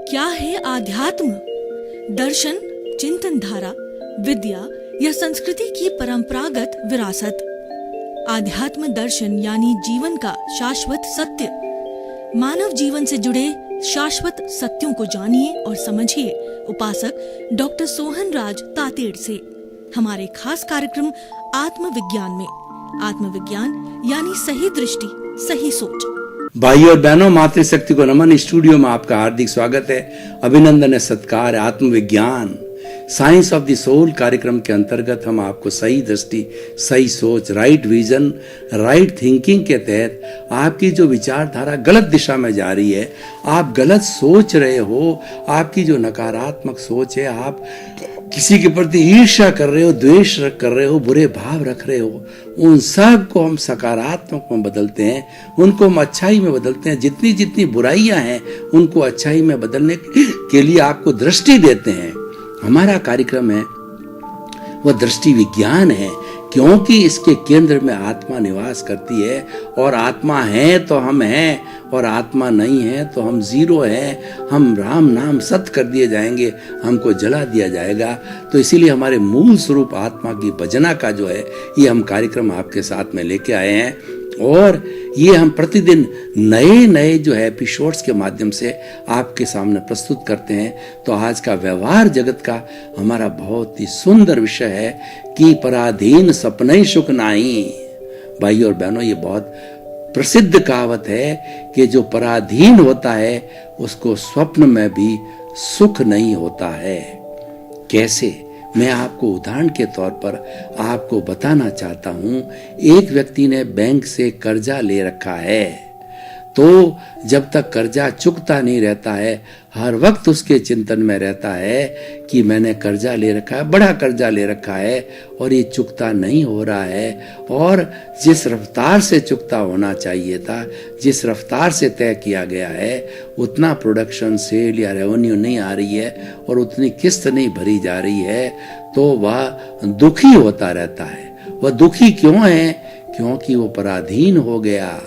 क्या है आध्यात्म? दर्शन, चिंतन धारा, विद्या या संस्कृति की परंपरागत विरासत। आध्यात्म दर्शन यानी जीवन का शाश्वत सत्य। मानव जीवन से जुड़े शाश्वत सत्यों को जानिए और समझिए उपासक डॉक्टर सोहन राज तातेड़ से हमारे खास कार्यक्रम आत्मविज्ञान में। आत्मविज्ञान यानी सही दृष्टि, सही सोच। भाई और बहनों, मातृशक्ति को नमन। स्टूडियो में आपका हार्दिक स्वागत है, अभिनंदन है, सत्कार है। आत्मविज्ञान साइंस ऑफ द सोल कार्यक्रम के अंतर्गत हम आपको सही दृष्टि, सही सोच, राइट विजन, राइट थिंकिंग के तहत आपकी जो विचारधारा गलत दिशा में जा रही है, आप गलत सोच रहे हो, आपकी जो नकारात्मक सोच है, आप किसी के प्रति ईर्ष्या कर रहे हो, द्वेष कर रहे हो, बुरे भाव रख रहे हो, उन सब को हम सकारात्मक में बदलते हैं, उनको हम अच्छाई में बदलते हैं। जितनी जितनी बुराइयां हैं उनको अच्छाई में बदलने के लिए आपको दृष्टि देते हैं। हमारा कार्यक्रम है वह दृष्टि विज्ञान है, क्योंकि इसके केंद्र में आत्मा निवास करती है। और आत्मा है तो हम हैं, और आत्मा नहीं है तो हम जीरो हैं। हम राम नाम सत्य कर दिए जाएंगे, हमको जला दिया जाएगा। तो इसीलिए हमारे मूल स्वरूप आत्मा की भजना का जो है ये हम कार्यक्रम आपके साथ में लेके आए हैं। और ये हम प्रतिदिन नए नए जो है एपिसोड्स के माध्यम से आपके सामने प्रस्तुत करते हैं। तो आज का व्यवहार जगत का हमारा बहुत ही सुंदर विषय है कि पराधीन सपने सुख नाही। भाई और बहनों, ये बहुत प्रसिद्ध कहावत है कि जो पराधीन होता है उसको स्वप्न में भी सुख नहीं होता है। कैसे? मैं आपको उदाहरण के तौर पर आपको बताना चाहता हूं। एक व्यक्ति ने बैंक से कर्जा ले रखा है, तो जब तक कर्जा चुकता नहीं रहता है, हर वक्त उसके चिंतन में रहता है कि मैंने कर्जा ले रखा है, बड़ा कर्जा ले रखा है और ये चुकता नहीं हो रहा है। और जिस रफ्तार से चुकता होना चाहिए था, जिस रफ्तार से तय किया गया है, उतना प्रोडक्शन, सेल या रेवेन्यू नहीं आ रही है और उतनी किस्त नहीं भरी जा रही है, तो वह दुखी होता रहता है। वह दुखी क्यों है? क्योंकि वो पराधीन हो गया।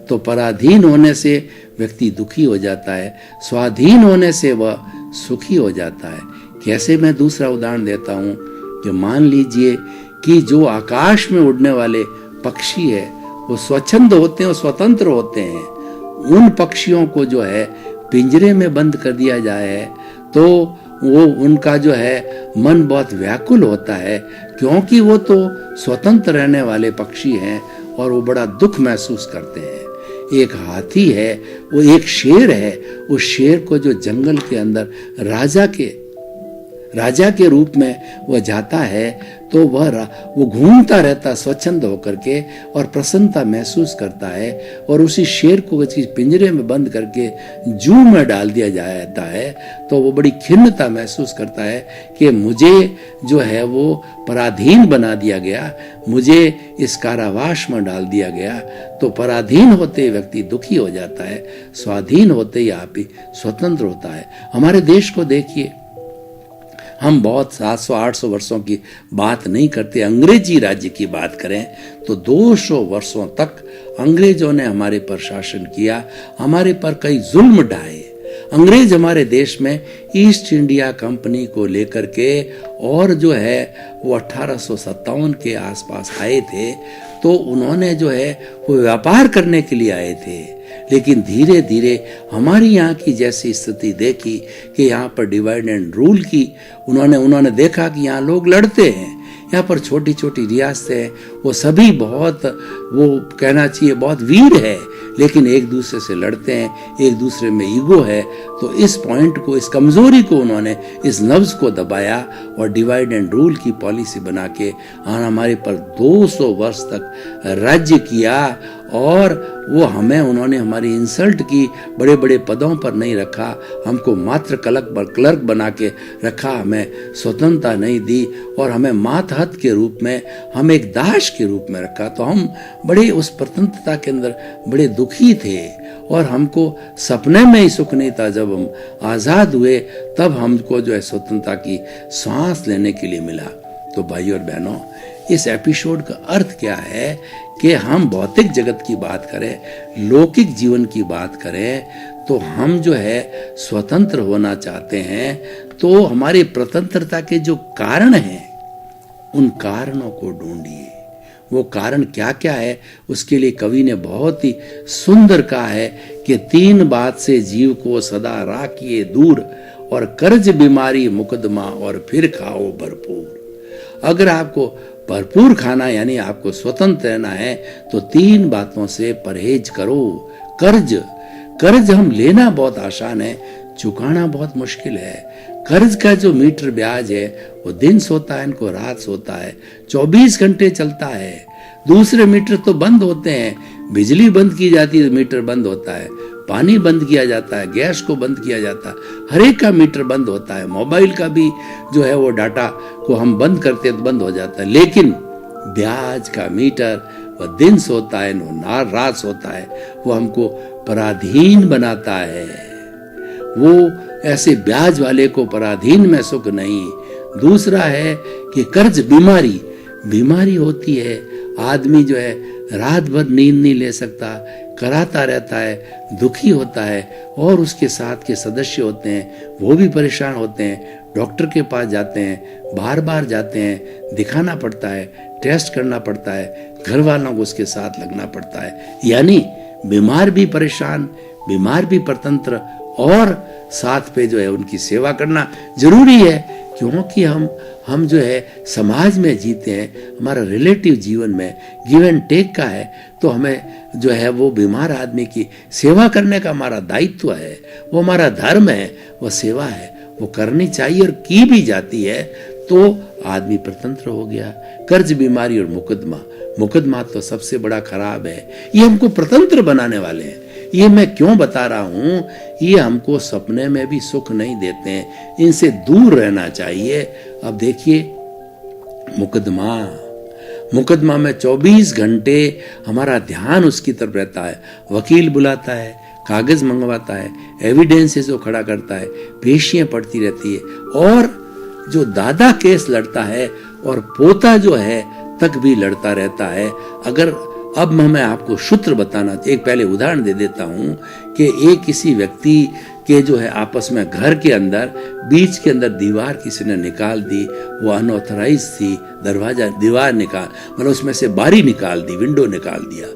तो पराधीन होने से व्यक्ति दुखी हो जाता है, स्वाधीन होने से वह सुखी हो जाता है। कैसे? मैं दूसरा उदाहरण देता हूं कि मान लीजिए कि जो आकाश में उड़ने वाले पक्षी है वो स्वच्छंद होते हैं और स्वतंत्र होते हैं। उन पक्षियों को जो है पिंजरे में बंद कर दिया जाए तो वो उनका जो है मन बहुत व्याकुल होता है, क्योंकि वो तो स्वतंत्र रहने वाले पक्षी हैं और वो बड़ा दुख महसूस करते हैं। एक हाथी है, वो एक शेर है, उस शेर को जो जंगल के अंदर राजा के रूप में वह जाता है, तो वो घूमता रहता स्वच्छंद होकर के और प्रसन्नता महसूस करता है। और उसी शेर को पिंजरे में बंद करके जू में डाल दिया जाता है, तो वो बड़ी खिन्नता महसूस करता है कि मुझे जो है वो पराधीन बना दिया गया, मुझे इस कारावास में डाल दिया गया। तो पराधीन होते ही व्यक्ति दुखी हो जाता है, स्वाधीन होते ही आप ही स्वतंत्र होता है। हमारे देश को देखिए, हम बहुत 700-800 वर्षों की बात नहीं करते, अंग्रेजी राज्य की बात करें तो 200 वर्षों तक अंग्रेजों ने हमारे पर शासन किया, हमारे पर कई जुल्म ढाए। अंग्रेज हमारे देश में ईस्ट इंडिया कंपनी को लेकर के और जो है वो 1857 के आसपास आए थे, तो उन्होंने जो है वो व्यापार करने के लिए आए थे। लेकिन धीरे धीरे हमारी यहाँ की जैसी स्थिति देखी कि यहाँ पर डिवाइड एंड रूल की, उन्होंने देखा कि यहाँ लोग लड़ते हैं, यहाँ पर छोटी छोटी रियासतें हैं, वो सभी बहुत, वो कहना चाहिए बहुत वीर है, लेकिन एक दूसरे से लड़ते हैं, एक दूसरे में ईगो है। तो इस पॉइंट को, इस कमजोरी को उन्होंने, इस नब्ज को दबाया और डिवाइड एंड रूल की पॉलिसी बना के हमारे पर 200 वर्ष तक राज्य किया। और वो उन्होंने हमारी इंसल्ट की, बड़े बड़े पदों पर नहीं रखा, हमको मात्र क्लर्क बना के रखा, हमें स्वतंत्रता नहीं दी और हमें मातहत के रूप में, हम एक दास के रूप में रखा। तो हम बड़े उस स्वतंत्रता के अंदर बड़े दुखी थे और हमको सपने में ही सुख नहीं था। जब हम आजाद हुए तब हमको जो है स्वतंत्रता की सांस लेने के लिए मिला। तो भाई और बहनों, इस एपिसोड का अर्थ क्या है कि हम भौतिक जगत की बात करें, लौकिक जीवन की बात करें, तो हम जो है स्वतंत्र होना चाहते हैं, तो हमारी स्वतंत्रता के जो कारण हैं उन कारणों को ढूंढिए। वो कारण क्या क्या है, उसके लिए कवि ने बहुत ही सुंदर कहा है कि 3 बात से जीव को सदा राखिए दूर, और कर्ज बीमारी मुकदमा और फिर खाओ भरपूर। अगर आपको भरपूर खाना यानी आपको स्वतंत्र रहना है तो 3 बातों से परहेज करो। कर्ज हम लेना बहुत आसान है, चुकाना बहुत मुश्किल है। कर्ज का जो मीटर ब्याज है वो दिन सोता है, इनको रात सोता है, 24 घंटे चलता है। दूसरे मीटर तो बंद होते हैं, बिजली बंद की जाती है तो मीटर बंद होता है, पानी बंद किया जाता है, गैस को बंद किया जाता है, हर एक का मीटर बंद होता है। मोबाइल का भी जो है वो डाटा को हम बंद करते हैं तो बंद हो जाता है। लेकिन ब्याज का मीटर वह दिन सोता है, ना रात सोता है, वो हमको पराधीन बनाता है। वो ऐसे ब्याज वाले को पराधीन में सुख नहीं। दूसरा है कि कर्ज बीमारी होती है, आदमी जो है रात भर नींद नहीं ले सकता, कराता रहता है, दुखी होता है, और उसके साथ के सदस्य होते हैं वो भी परेशान होते हैं, डॉक्टर के पास जाते हैं, बार बार जाते हैं, दिखाना पड़ता है, टेस्ट करना पड़ता है, घर वालों को उसके साथ लगना पड़ता है। यानी बीमार भी परेशान, बीमार भी परतंत्र, और साथ पे जो है उनकी सेवा करना जरूरी है, क्योंकि हम जो है समाज में जीते हैं, हमारा रिलेटिव जीवन में गिव एंड टेक का है, तो हमें जो है वो बीमार आदमी की सेवा करने का हमारा दायित्व है, वो हमारा धर्म है, वो सेवा है, वो करनी चाहिए और की भी जाती है, तो आदमी स्वतंत्र हो गया। कर्ज बीमारी और मुकदमा तो सबसे बड़ा खराब है, ये हमको स्वतंत्र बनाने वाले हैं। ये मैं क्यों बता रहा हूं, ये हमको सपने में भी सुख नहीं देते हैं, इनसे दूर रहना चाहिए। अब देखिए मुकदमा में 24 घंटे हमारा ध्यान उसकी तरफ रहता है। वकील बुलाता है, कागज मंगवाता है, एविडेंसेस को खड़ा करता है, पेशियां पड़ती रहती है, और जो दादा केस लड़ता है और पोता जो है तक भी लड़ता रहता है। अगर अब मैं आपको सूत्र बताना, एक पहले उदाहरण दे देता हूं कि एक किसी व्यक्ति के जो है आपस में घर के अंदर बीच के अंदर दीवार किसी ने निकाल दी, वो अनऑथराइज थी, दीवार निकाल मतलब उसमें से बारी निकाल दी, विंडो निकाल दिया,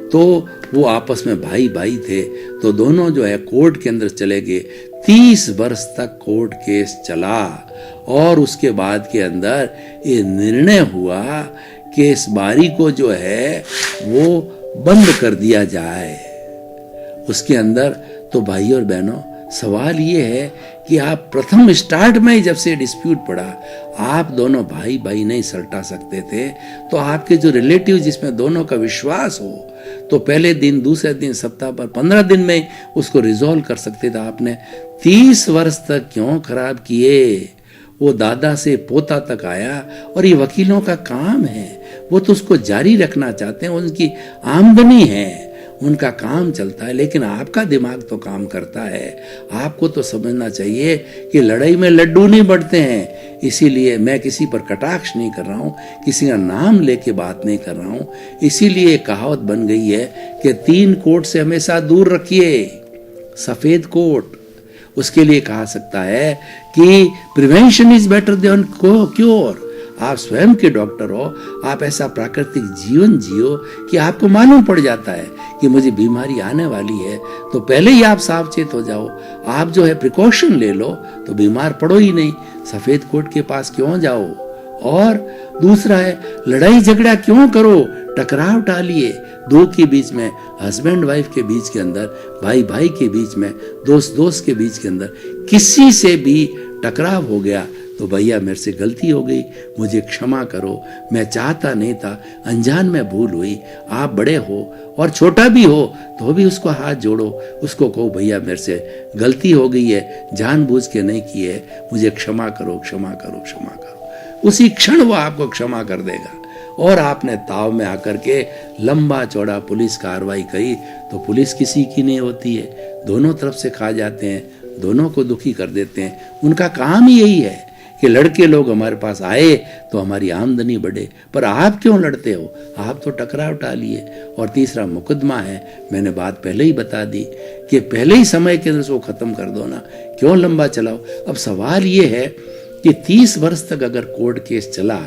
तो वो आपस में भाई थे, तो दोनों जो है कोर्ट के अंदर चले गए। 30 वर्ष तक कोर्ट केस चला, और उसके बाद के अंदर ये निर्णय हुआ कि इस बारी को जो है वो बंद कर दिया जाए उसके अंदर। तो भाई और बहनों, सवाल ये है कि आप प्रथम स्टार्ट में ही जब से डिस्प्यूट पड़ा, आप दोनों भाई नहीं सलटा सकते थे, तो आपके जो रिलेटिव जिसमें दोनों का विश्वास हो, तो पहले दिन, दूसरे दिन, सप्ताह पर, 15 दिन में उसको रिजॉल्व कर सकते थे। आपने 30 वर्ष तक क्यों खराब किए? वो दादा से पोता तक आया, और ये वकीलों का काम है, वो तो उसको जारी रखना चाहते हैं, उनकी आमदनी है, उनका काम चलता है, लेकिन आपका दिमाग तो काम करता है। आपको तो समझना चाहिए कि लड़ाई में लड्डू नहीं बढ़ते हैं। इसीलिए मैं किसी पर कटाक्ष नहीं कर रहा हूँ, किसी का नाम लेके बात नहीं कर रहा हूँ। इसीलिए कहावत बन गई है कि 3 कोट से हमेशा दूर रखिए। सफेद कोट, उसके लिए कहा सकता है कि prevention is better than cure. आप स्वयं के डॉक्टर हो, आप ऐसा प्राकृतिक जीवन जियो कि आपको मालूम पड़ जाता है कि मुझे बीमारी आने वाली है, तो पहले ही आप सावचेत हो जाओ। आप जो है प्रिकॉशन ले लो तो बीमार पड़ो ही नहीं, सफेद कोट के पास क्यों जाओ। और दूसरा है, लड़ाई झगड़ा क्यों करो, टकराव टालिए। 2 के बीच में, हस्बैंड वाइफ के बीच के अंदर, भाई के बीच में, दोस्त के बीच के अंदर किसी से भी टकराव हो गया तो भैया मेरे से गलती हो गई, मुझे क्षमा करो, मैं चाहता नहीं था, अनजान में भूल हुई। आप बड़े हो और छोटा भी हो तो भी उसको हाथ जोड़ो, उसको कहो भैया मेरे से गलती हो गई है, जानबूझ के नहीं की है, मुझे क्षमा करो, क्षमा करो, क्षमा करो। उसी क्षण वो आपको क्षमा कर देगा। और आपने ताव में आकर के लंबा चौड़ा पुलिस कार्रवाई करी तो पुलिस किसी की नहीं होती है, दोनों तरफ से खा जाते हैं, दोनों को दुखी कर देते हैं। उनका काम ही यही है कि लड़के लोग हमारे पास आए तो हमारी आमदनी बढ़े, पर आप क्यों लड़ते हो? आप तो टकराव टालिए। और तीसरा मुकदमा है, मैंने बात पहले ही बता दी कि पहले ही समय के अंदर उसको खत्म कर दो ना, क्यों लंबा चलाओ। अब सवाल ये है कि 30 वर्ष तक अगर कोर्ट केस चला,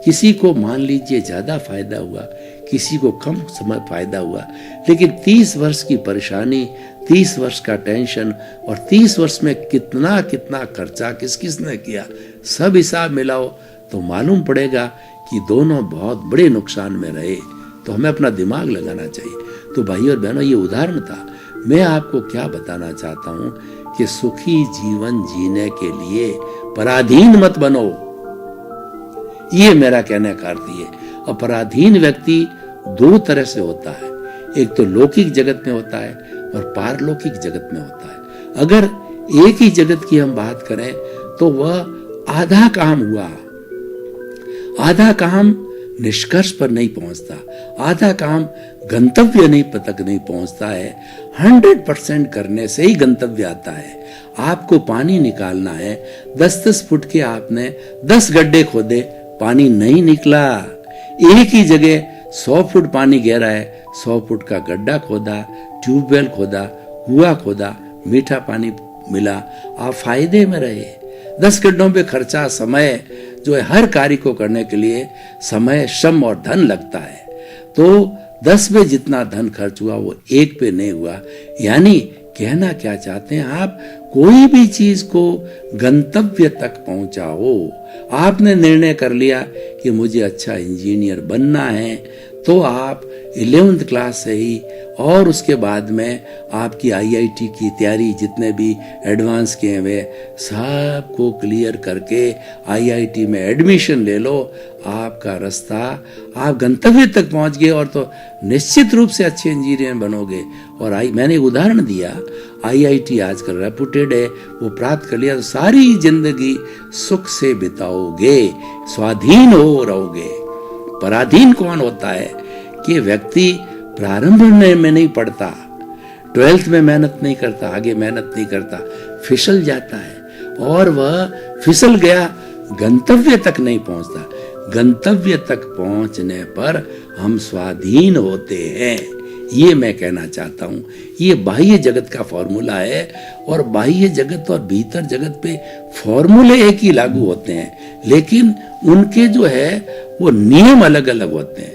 किसी को मान लीजिए ज्यादा फायदा हुआ, किसी को कम समय फायदा हुआ, लेकिन 30 वर्ष की परेशानी, 30 वर्ष का टेंशन और 30 वर्ष में कितना कितना खर्चा किस किस ने किया, सब हिसाब मिलाओ तो मालूम पड़ेगा कि दोनों बहुत बड़े नुकसान में रहे। तो हमें अपना दिमाग लगाना चाहिए। तो भाई और बहनों, ये उदाहरण था। मैं आपको क्या बताना चाहता हूं कि सुखी जीवन जीने के लिए पराधीन मत बनो, ये मेरा कहने का अर्थ ये। और पराधीन व्यक्ति दो तरह से होता है, एक तो लौकिक जगत में होता है और पारलौकिक जगत में होता है। अगर एक ही जगत की हम बात करें तो वह आधा काम हुआ, आधा काम निष्कर्ष पर नहीं पहुंचता, आधा काम गंतव्य तक नहीं पहुंचता है। 100% करने से ही गंतव्य आता है। आपको पानी निकालना है, 10-10 फुट के आपने 10 गड्ढे खोदे, पानी नहीं निकला। एक ही जगह 100 फुट पानी गहरा है, 100 फुट का गड्ढा खोदा, ट्यूबवेल खोदा, कुआं खोदा, मीठा पानी मिला, आप फायदे में रहे। 10 गड्ढों पे खर्चा समय जो है, हर कार्य को करने के लिए समय, श्रम और धन लगता है। तो 10 पे जितना धन खर्च हुआ वो 1 पे नहीं हुआ। यानी कहना क्या चाहते हैं आप, कोई भी चीज को गंतव्य तक पहुंचाओ। आपने निर्णय कर लिया कि मुझे अच्छा इंजीनियर बनना है, तो आप 11th क्लास से ही और उसके बाद में आपकी IIT की तैयारी, जितने भी एडवांस किए हुए सबको क्लियर करके IIT में एडमिशन ले लो। आपका रास्ता, आप गंतव्य तक पहुंच गए और तो निश्चित रूप से अच्छे इंजीनियर बनोगे। और मैंने एक उदाहरण दिया, IIT आजकल रेपुटेड है, वो प्राप्त कर लिया तो सारी जिंदगी सुख से बिताओगे, स्वाधीन हो रहोगे। पराधीन कौन होता है कि व्यक्ति प्रारंभ में नहीं पढ़ता, 12th में मेहनत नहीं करता, आगे मेहनत नहीं करता, फिसल जाता है और वह फिसल गया, गंतव्य तक नहीं पहुंचता। गंतव्य तक पहुंचने पर हम स्वाधीन होते हैं, ये मैं कहना चाहता हूं। ये बाह्य जगत का फॉर्मूला है और बाह्य जगत और भीतर जगत पे फॉर्मूले एक ही लागू होते हैं, लेकिन उनके जो है वो नियम अलग अलग होते हैं।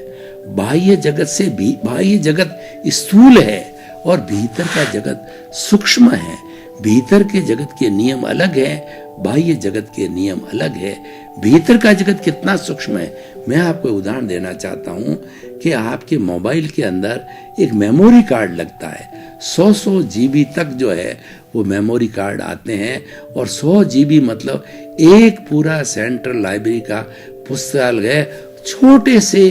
बाह्य जगत से भी, बाह्य जगत स्थूल है और भीतर का जगत सूक्ष्म है। भीतर के जगत के नियम अलग है, बाह्य जगत के नियम अलग है। भीतर का जगत कितना सूक्ष्म है, मैं आपको उदाहरण देना चाहता हूं कि आपके मोबाइल के अंदर एक मेमोरी कार्ड लगता है। 100 GB तक जो है वो मेमोरी कार्ड आते हैं और 100 GB मतलब एक पूरा सेंट्रल लाइब्रेरी का पुस्तकालय छोटे से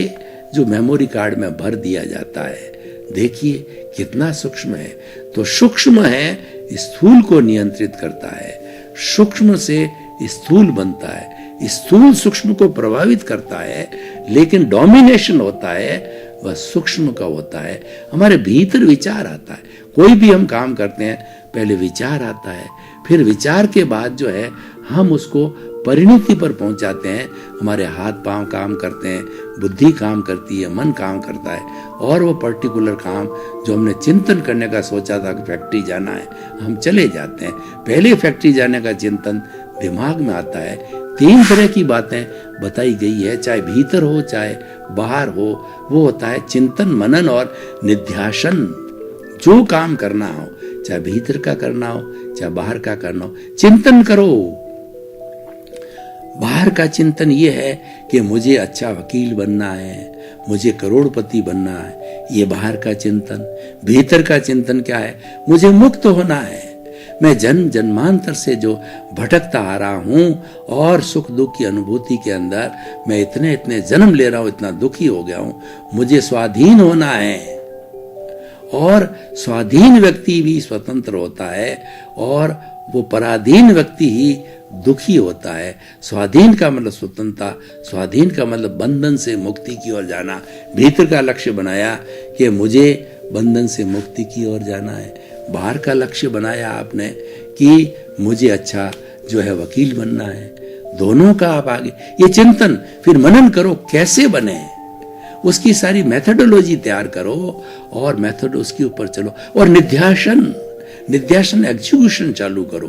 जो मेमोरी कार्ड में भर दिया जाता है। देखिए कितना सूक्ष्म है। तो सूक्ष्म है, स्थूल को नियंत्रित करता है, सूक्ष्म से स्थूल बनता है, स्थूल सूक्ष्म को प्रभावित करता है, लेकिन डोमिनेशन होता है वह सूक्ष्म का होता है। हमारे भीतर विचार आता है, कोई भी हम काम करते हैं पहले विचार आता है, फिर विचार के बाद जो है हम उसको परिणति पर पहुंचाते हैं। हमारे हाथ पांव काम करते हैं, बुद्धि काम करती है, मन काम करता है और वो पर्टिकुलर काम जो हमने चिंतन करने का सोचा था कि फैक्ट्री जाना है, हम चले जाते हैं। पहले फैक्ट्री जाने का चिंतन दिमाग में आता है। 3 तरह की बातें बताई गई है, चाहे भीतर हो चाहे बाहर हो, वो होता है चिंतन, मनन और निध्यासन। जो काम करना हो, चाहे भीतर का करना हो चाहे बाहर का करना हो, चिंतन करो। बाहर का चिंतन ये है कि मुझे अच्छा वकील बनना है, मुझे करोड़पति बनना है, ये बाहर का चिंतन। भीतर का चिंतन क्या है, मुझे मुक्त होना है। मैं जन्म जन्मांतर से जो भटकता आ रहा हूं और सुख दुख की अनुभूति के अंदर मैं इतने इतने जन्म ले रहा हूं, इतना दुखी हो गया हूं, मुझे स्वाधीन होना है। और स्वाधीन व्यक्ति भी स्वतंत्र होता है और वो पराधीन व्यक्ति ही दुखी होता है। स्वाधीन का मतलब स्वतंत्रता, स्वाधीन का मतलब बंधन से मुक्ति की ओर जाना। भीतर का लक्ष्य बनाया कि मुझे बंधन से मुक्ति की ओर जाना है। बाहर का लक्ष्य बनाया आपने कि मुझे अच्छा जो है वकील बनना है। दोनों का आप आगे ये चिंतन फिर मनन करो कैसे बने, उसकी सारी मेथोडोलॉजी तैयार करो और मेथड उसके ऊपर चलो। और निध्यासन एग्जीक्यूशन चालू करो,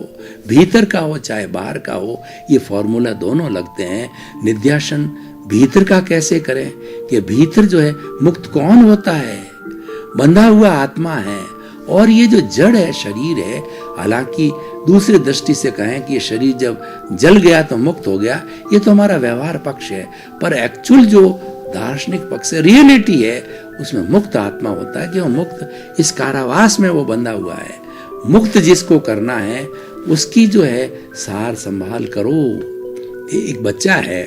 भीतर का हो चाहे बाहर का हो, ये फॉर्मूला दोनों लगते हैं। निध्यासन भीतर का कैसे करें कि भीतर जो है मुक्त कौन होता है, बंधा हुआ आत्मा है, और ये जो जड़ है शरीर है, हालांकि दूसरी दृष्टि से कहें कि ये शरीर जब जल गया तो मुक्त हो गया, ये तो हमारा व्यवहार पक्ष है, पर एक्चुअल जो दार्शनिक पक्ष है, रियलिटी है, उसमें मुक्त आत्मा होता है कि वो मुक्त इस कारावास में वो बंधा हुआ है। मुक्त जिसको करना है उसकी जो है सार संभाल करो। एक बच्चा है,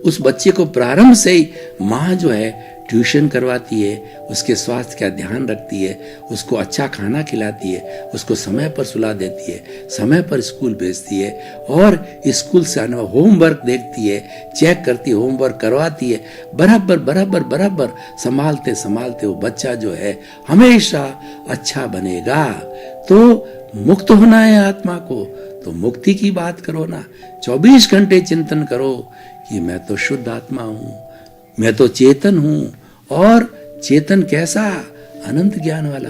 उस बच्चे को प्रारंभ से ही माँ जो है ट्यूशन करवाती है, उसके स्वास्थ्य का ध्यान रखती है, उसको अच्छा खाना खिलाती है, उसको समय पर सुला देती है, समय पर स्कूल भेजती है, और स्कूल से आने होमवर्क देखती है, चेक करती है, होमवर्क करवाती है, बराबर बराबर बराबर संभालते संभालते वो बच्चा जो है हमेशा अच्छा बनेगा। तो मुक्त होना है आत्मा को, तो मुक्ति की बात करो ना, 24 घंटे चिंतन करो कि मैं तो शुद्ध आत्मा हूं, मैं तो चेतन हूं, और चेतन कैसा, अनंत ज्ञान वाला,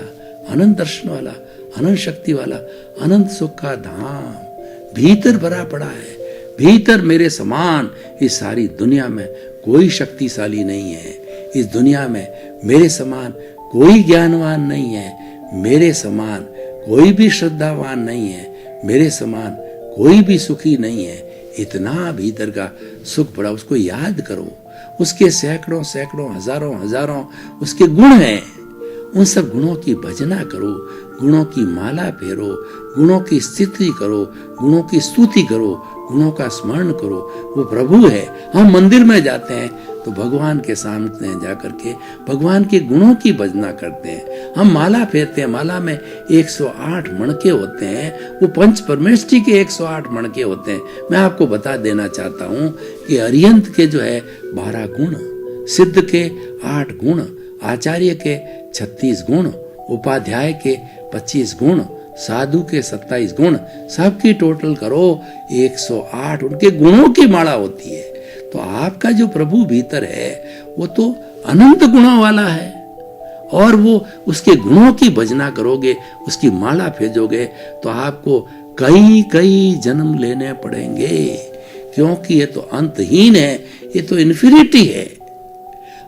अनंत दर्शन वाला, अनंत शक्ति वाला, अनंत सुख का धाम भीतर भरा पड़ा है। भीतर मेरे समान इस सारी दुनिया में कोई शक्तिशाली नहीं है, इस दुनिया में मेरे समान कोई ज्ञानवान नहीं है, मेरे समान कोई भी श्रद्धावान नहीं है, मेरे समान कोई भी सुखी नहीं है। इतना भीतर का सुख पड़ा, उसको याद करो, उसके सैकड़ों सैकड़ों हजारों हजारों उसके गुण हैं, उन सब गुणों की भजना करो, गुणों की माला फेरो, गुणों की स्थिति करो, गुणों की स्तुति करो, गुणों का स्मरण करो। वो प्रभु है। हम मंदिर में जाते हैं तो भगवान के सामने जाकर के भगवान के गुणों की भजना करते हैं। हम माला फेरते हैं, माला में 108 मणके होते हैं, वो पंच परमेष्ठी के 108 मणके होते हैं। मैं आपको बता देना चाहता हूँ कि अरिहंत के जो है 12 गुण, सिद्ध के 8 गुण, आचार्य के 36 गुण, उपाध्याय के 25 गुण, साधु के 27 गुण, सबकी टोटल करो 108 उनके गुणों की माला होती है। तो आपका जो प्रभु भीतर है वो तो अनंत गुणों वाला है, और वो उसके गुणों की भजना करोगे, उसकी माला भेजोगे तो आपको कई कई जन्म लेने पड़ेंगे, क्योंकि ये तो अंतहीन है, ये तो इन्फिनिटी है।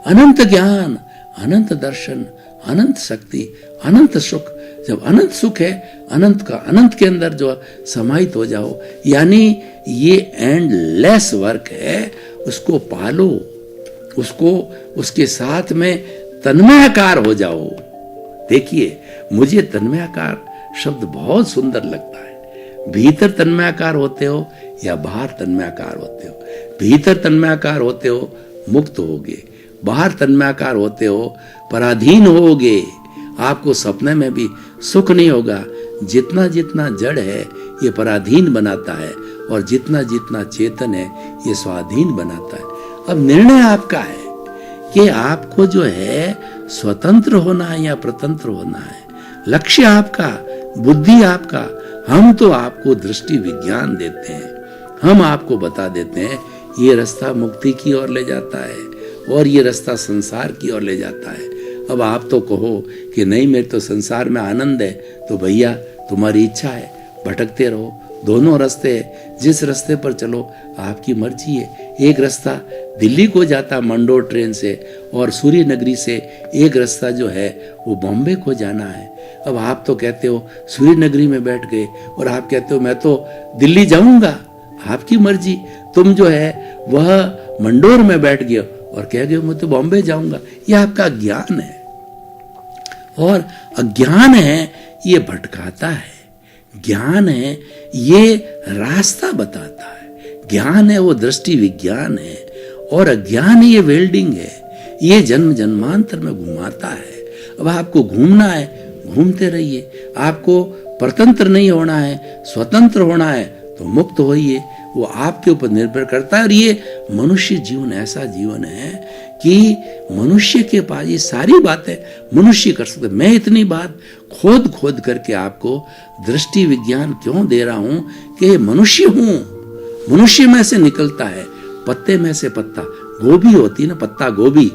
अनंत ज्ञान, अनंत दर्शन, अनंत शक्ति, अनंत सुख। जब अनंत सुख है, अनंत का अनंत के अंदर जो समाहित हो जाओ, यानी ये एंडलेस वर्क है, उसको पालो, उसको उसके साथ में तन्मयाकार हो जाओ। देखिए, मुझे तन्मयाकार शब्द बहुत सुंदर लगता है। भीतर तन्मयाकार होते हो या बाहर तन्मयाकार होते हो। भीतर तन्मयाकार होते हो मुक्त होगे, बाहर तन्मयाकार होते हो पराधीन होगे, आपको सपने में भी सुख नहीं होगा। जितना जितना जड़ है ये पराधीन बनाता है, और जितना जितना चेतन है ये स्वाधीन बनाता है। अब निर्णय आपका है कि आपको जो है स्वतंत्र होना है या प्रतंत्र होना है। लक्ष्य आपका, बुद्धि आपका। हम तो आपको दृष्टि विज्ञान देते हैं, हम आपको बता देते हैं ये रास्ता मुक्ति की ओर ले जाता है और ये रास्ता संसार की ओर ले जाता है। अब आप तो कहो कि नहीं, मेरे तो संसार में आनंद है, तो भैया तुम्हारी इच्छा है, भटकते रहो। दोनों रास्ते हैं, जिस रास्ते पर चलो आपकी मर्जी है। एक रास्ता दिल्ली को जाता मंडोर ट्रेन से, और सूर्य नगरी से एक रास्ता जो है वो बॉम्बे को जाना है। अब आप तो कहते हो सूर्य नगरी में बैठ गए, और आप कहते हो मैं तो दिल्ली जाऊंगा। आपकी मर्जी। तुम जो है वह मंडोर में बैठ गए और कह गए मैं तो बॉम्बे जाऊंगा। यह आपका ज्ञान है, और अज्ञान है ये भटकाता है, ज्ञान है ये रास्ता बताता है। ज्ञान है वो दृष्टि विज्ञान है, और अज्ञान ये वेल्डिंग है, ये जन्म जन्मांतर में घुमाता है। अब आपको घूमना है, घूमते रहिए। आपको परतंत्र नहीं होना है, स्वतंत्र होना है, तो मुक्त होइए। वो आपके ऊपर निर्भर करता है। और ये मनुष्य जीवन ऐसा जीवन है कि मनुष्य के पास ये सारी बातें मनुष्य कर सकते। मैं इतनी बात खोद खोद करके आपको दृष्टि विज्ञान क्यों दे रहा हूं कि मनुष्य हूं, मनुष्य में से निकलता है, पत्ते में से पत्ता। गोभी होती है ना, पत्ता गोभी,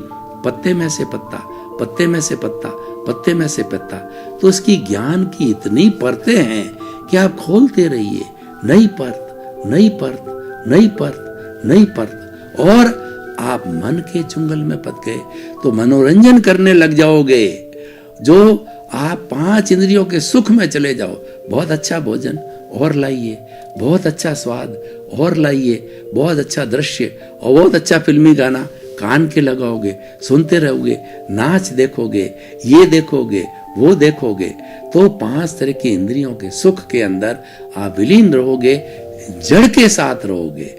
पत्ते में से पत्ता, पत्ते में से पत्ता, पत्ते में से पत्ता। तो उसकी ज्ञान की इतनी परतें हैं कि आप खोलते रहिए, नई परत, नई परत, नई परत, नई परत, और आप मन के चुंगल में फंस गए तो मनोरंजन करने लग जाओगे। जो आप 5 इंद्रियों के सुख में चले जाओ, बहुत अच्छा भोजन और लाइए, बहुत अच्छा स्वाद और लाइए, बहुत अच्छा दृश्य और बहुत अच्छा फिल्मी गाना कान के लगाओगे, सुनते रहोगे, नाच देखोगे, ये देखोगे, वो देखोगे, तो 5 तरह की इंद्रियों के सुख के अंदर आप विलीन रहोगे, जड़ के साथ रहोगे।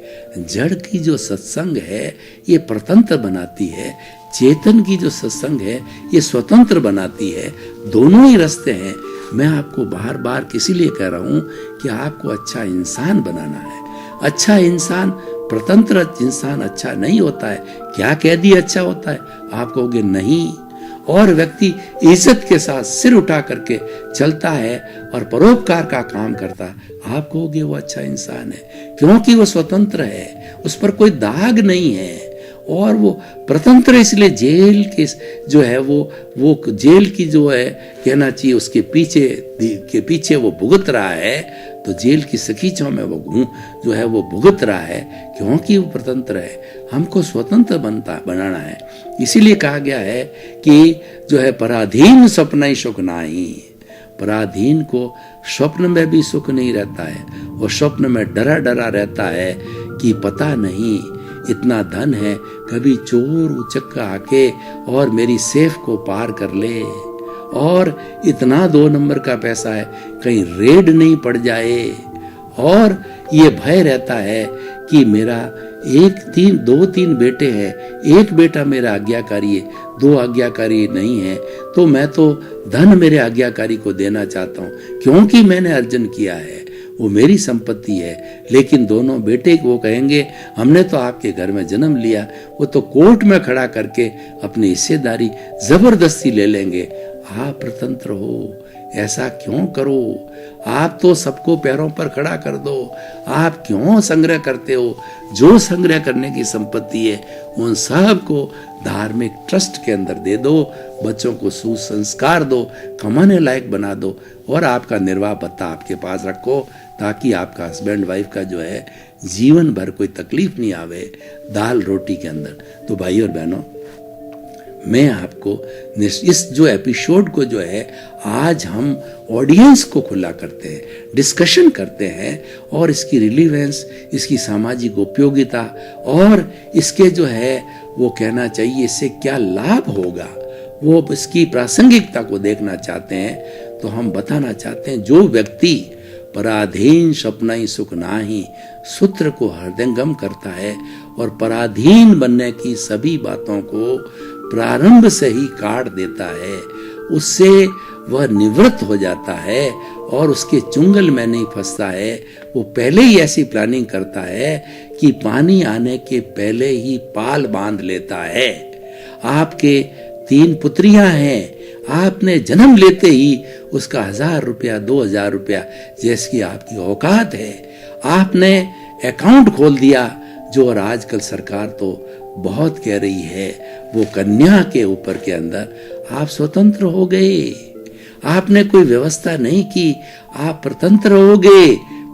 जड़ की जो सत्संग है ये परतंत्र बनाती है, चेतन की जो सत्संग है ये स्वतंत्र बनाती है। दोनों ही रास्ते हैं। मैं आपको बार बार इसीलिए कह रहा हूं कि आपको अच्छा इंसान बनाना है। अच्छा इंसान, परतंत्र इंसान अच्छा नहीं होता है। क्या कह दिया अच्छा होता है? आप कहोगे नहीं। और व्यक्ति इज्जत के साथ सिर उठा करके चलता है और परोपकार का काम करता है, आप कहोगे वो अच्छा इंसान है, क्योंकि वो स्वतंत्र है, उस पर कोई दाग नहीं है। और वो स्वतंत्र इसलिए जेल के जो है वो जेल की जो है कहना चाहिए उसके पीछे वो भुगत रहा है, तो जेल की सकीचों में वो जो है वो भुगत रहा है, क्योंकि वो स्वतंत्र है। हमको स्वतंत्र बनाना है। इसीलिए कहा गया है कि जो है पराधीन स्वप्न ही सुख नाही। पराधीन को स्वप्न में भी सुख नहीं रहता है, और स्वप्न में डरा डरा रहता है कि पता नहीं इतना धन है, कभी चोर उचक्का आके और मेरी सेफ को पार कर ले, और इतना 2 नंबर का पैसा है कहीं रेड नहीं पड़ जाए, और ये भय रहता है कि मेरा 2-3 बेटे हैं, एक बेटा मेरा आज्ञाकारी है, 2 आज्ञाकारी नहीं है, तो मैं तो धन मेरे आज्ञाकारी को देना चाहता हूँ, क्योंकि मैंने अर्जन किया है, वो मेरी संपत्ति है। लेकिन दोनों बेटे वो कहेंगे हमने तो आपके घर में जन्म लिया, वो तो कोर्ट में खड़ा करके अपनी हिस्सेदारी जबरदस्ती ले लेंगे। आप स्वतंत्र हो, ऐसा क्यों करो? आप तो सबको पैरों पर खड़ा कर दो। आप क्यों संग्रह करते हो? जो संग्रह करने की संपत्ति है उन सब को धार्मिक ट्रस्ट के अंदर दे दो, बच्चों को सुसंस्कार दो, कमाने लायक बना दो, और आपका निर्वाह भत्ता आपके पास रखो, ताकि आपका हस्बैंड वाइफ का जो है जीवन भर कोई तकलीफ नहीं आवे दाल रोटी के अंदर। तो भाई और बहनों, मैं आपको इस जो एपिसोड को जो है आज हम ऑडियंस को खुला करते हैं, डिस्कशन करते हैं, और इसकी रिलीवेंस, इसकी सामाजिक उपयोगिता और इसके जो है वो कहना चाहिए इससे क्या लाभ होगा, वो इसकी प्रासंगिकता को देखना चाहते हैं। तो हम बताना चाहते हैं, जो व्यक्ति पराधीन स्वप्न ही सुख नाही सूत्र को हृदयंगम करता है और पराधीन बनने की सभी बातों को प्रारंभ से ही काट देता है, उससे वह निवृत्त हो जाता है और उसके चुंगल में नहीं फंसता है। वो पहले ही ऐसी प्लानिंग करता है कि पानी आने के पहले ही पाल बांध लेता है। आपके 3 पुत्रियां हैं, आपने जन्म लेते ही उसका 1000 रुपया 2000 रुपया जैसी आपकी औकात है आपने अकाउंट खोल दिया। जो और आजकल सरकार तो बहुत कह रही है, वो कन्या के ऊपर के अंदर आप स्वतंत्र हो गए, आपने कोई व्यवस्था नहीं की, आप स्वतंत्र हो गए।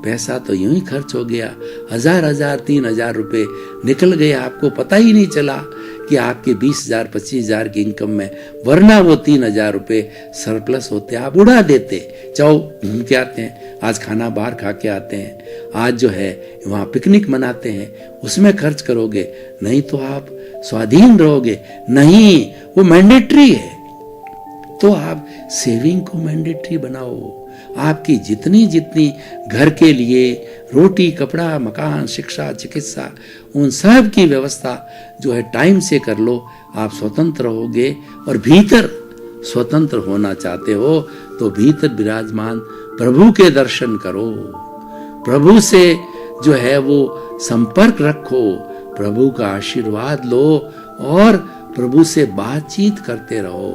पैसा तो यूं ही खर्च हो गया, 1000 3000 रुपए निकल गए, आपको पता ही नहीं चला कि आपके 20,000 25,000 की इनकम में, वरना वो 3000 रुपए सरप्लस होते, आप उड़ा देते। चाहो घूम के आते हैं, आज खाना बाहर खा के आते हैं, आज जो है वहाँ पिकनिक मनाते हैं, उसमें खर्च करोगे, नहीं तो आप स्वाधीन रहोगे। नहीं, वो मैंडेटरी है, तो आप सेविंग को मैंडेटरी बनाओ। आपकी जितनी घर के लिए रोटी कपड़ा मकान शिक्षा चिकित्सा उन सब की व्यवस्था जो है टाइम से कर लो, आप स्वतंत्र होगे। और भीतर स्वतंत्र होना चाहते हो तो भीतर विराजमान प्रभु के दर्शन करो, प्रभु से जो है वो संपर्क रखो, प्रभु का आशीर्वाद लो और प्रभु से बातचीत करते रहो,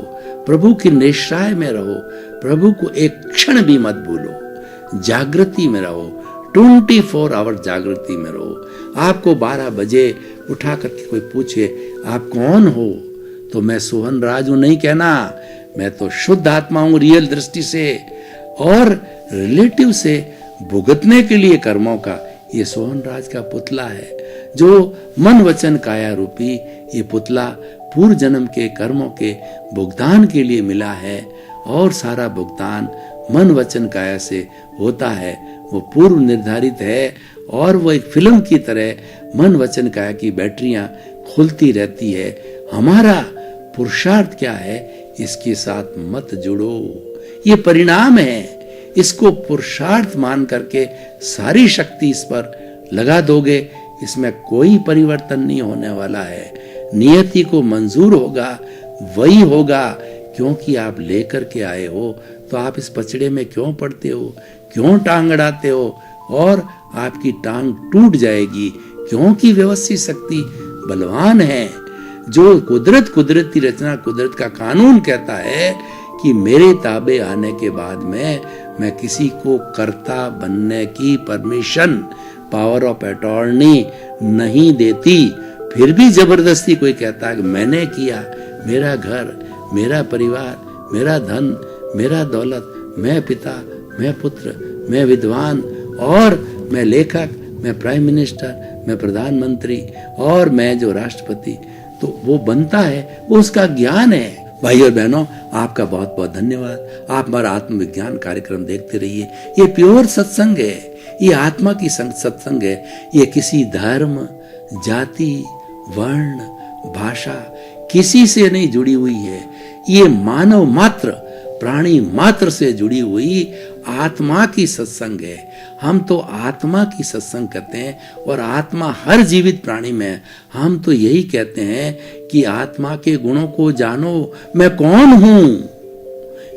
प्रभु की निश्चय में रहो, प्रभु को एक क्षण भी मत भूलो, जागृति में रहो, 24 आवर जागृति में रहो। आपको 12 बजे उठा करके कोई पूछे आप कौन हो, तो मैं सोहन राज हूं नहीं कहना, मैं तो शुद्ध आत्मा हूं रियल दृष्टि से, और रिलेटिव से भुगतने के लिए कर्मों का ये सोहन राज का पुतला है, जो मन वचन काया रूपी ये पुतला पूर्व जन्म के कर्मों के भुगतान के लिए मिला है, और सारा भुगतान मन वचन काया से होता है, वो पूर्व निर्धारित है, और वो एक फिल्म की तरह मन वचन काया की बैटरियां खुलती रहती है। हमारा पुरुषार्थ क्या है, इसके साथ मत जुड़ो, ये परिणाम है, इसको पुरुषार्थ मान करके सारी शक्ति इस पर लगा दोगे, इसमें कोई परिवर्तन नहीं होने वाला है। नियति को मंजूर होगा वही होगा, क्योंकि आप लेकर के आए हो, तो आप इस पचड़े में क्यों पड़ते हो, क्यों टांग अड़ाते हो, और आपकी टांग टूट जाएगी, क्योंकि व्यवस्थित शक्ति बलवान है। जो कुदरती रचना, कुदरत का कानून कहता है कि मेरे ताबे आने के बाद में मैं किसी को कर्ता बनने की परमिशन, पावर ऑफ अटॉर्नी नहीं देती। फिर भी जबरदस्ती कोई कहता है कि मैंने किया, मेरा घर, मेरा परिवार, मेरा धन, मेरा दौलत, मैं पिता, मैं पुत्र, मैं विद्वान, और मैं लेखक, मैं प्राइम मिनिस्टर, मैं प्रधानमंत्री, और मैं जो राष्ट्रपति, तो वो बनता है, वो उसका ज्ञान है। भाई और बहनों, आपका बहुत बहुत धन्यवाद। आप हमारा आत्मविज्ञान कार्यक्रम देखते रहिए। ये प्योर सत्संग है, ये आत्मा की सत्संग है, ये किसी धर्म, जाति, वर्ण, भाषा किसी से नहीं जुड़ी हुई है। ये मानव मात्र, प्राणी मात्र से जुड़ी हुई आत्मा की सत्संग है। हम तो आत्मा की सत्संग करते हैं, और आत्मा हर जीवित प्राणी में है। हम तो यही कहते हैं कि आत्मा के गुणों को जानो, मैं कौन हूं।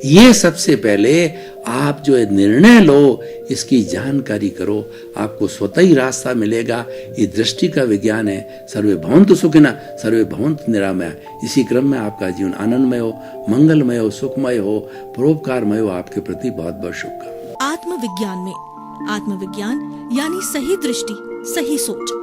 ये सबसे पहले आप जो निर्णय लो, इसकी जानकारी करो, आपको स्वतः ही रास्ता मिलेगा। ये दृष्टि का विज्ञान है। सर्वे भवन्तु सुखिनः, सर्वे भवन्तु निरामया। इसी क्रम में आपका जीवन आनंदमय हो, मंगलमय हो, सुखमय हो, परोपकारमय हो। आपके प्रति बहुत बहुत शुभकामनाएं। आत्मविज्ञान में आत्मविज्ञान यानी सही दृष्टि, सही सोच।